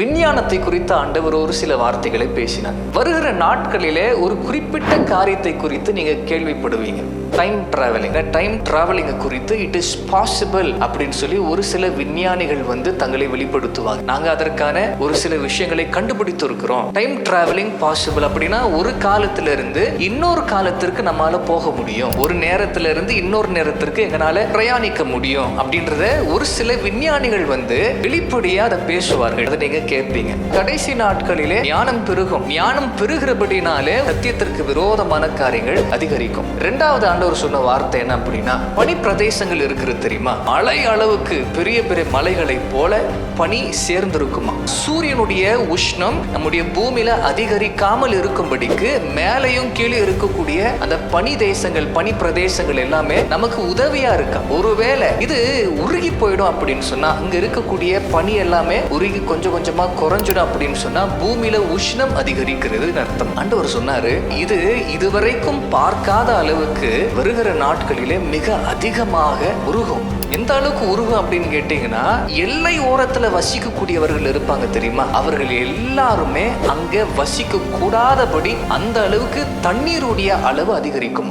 விஞ்ஞானத்தை குறித்த ஆண்டவர் ஒரு சில வார்த்தைகளை பேசினார். வருகிற நாட்களிலே ஒரு குறிப்பிட்ட காரியத்தை குறித்து நீங்க கேள்விப்படுவீங்க. டைம் டிராவலிங் குறித்து இட் இஸ் பாசிபிள் அப்படின்னு சொல்லி ஒரு சில விஞ்ஞானிகள் தங்களை வெளிப்படுத்துவாங்க. நாங்க அதற்கான ஒரு சில விஷயங்களை கண்டுபிடித்து இருக்கிறோம். டைம் டிராவலிங் பாசிபிள் அப்படின்னா ஒரு காலத்துல இருந்து இன்னொரு காலத்திற்கு நம்மால போக முடியும், ஒரு நேரத்துல இருந்து இன்னொரு நேரத்திற்கு எங்களால பிரயாணிக்க முடியும் அப்படின்றத ஒரு சில விஞ்ஞானிகள் வெளிப்படையா அதை பேசுவார்கள். அதை நீங்க கேட்பீங்க. கடைசி நாட்களிலே ஞானம் பெருகும். ஞானம் பெருகிறபடினாலே சத்தியத்திற்கு விரோதமான காரியங்கள் அதிகரிக்கும். இரண்டாவது ஆண்டவர் சொன்ன வார்த்தை என்ன அப்படின்னா, பனி பிரதேசங்கள் இருக்கிறது தெரியுமா? மலை அளவுக்கு பெரிய பெரிய மலைகளை போல பனி சேர்ந்திருக்குமா. சூரியனுடைய உஷ்ணம் நம்முடைய பூமியில அதிகரிக்காமல் இருக்கும்படிக்கு மேலையும் கீழே இருக்கக்கூடிய அந்த பனி தேசங்கள், பனி பிரதேசங்கள் எல்லாமே நமக்கு உதவியா இருக்கா. ஒருவேளை இது உருகி போயிடும் அப்படின்னு சொன்னா, அங்க இருக்கக்கூடிய பனி எல்லாமே உருகி கொஞ்சம் கொஞ்சமா குறைஞ்சிடும் அப்படின்னு சொன்னா பூமியில உஷ்ணம் அதிகரிக்கிறது அர்த்தம். ஆண்டவர் சொன்னாரு, இது இதுவரைக்கும் பார்க்காத அளவுக்கு வருகிற நாட்களிலே மிக அதிகமாக உருகும். எந்த அளவுக்கு உருகும் அப்படின்னு கேட்டீங்கன்னா, எல்லை ஓரத்துல வசிக்கக்கூடியவர்கள் இருப்பாங்க தெரியுமா, அவர்கள் எல்லாருமே அங்க வசிக்க கூடாதபடி அந்த அளவுக்கு தண்ணீருடைய அளவு அதிகரிக்கும்.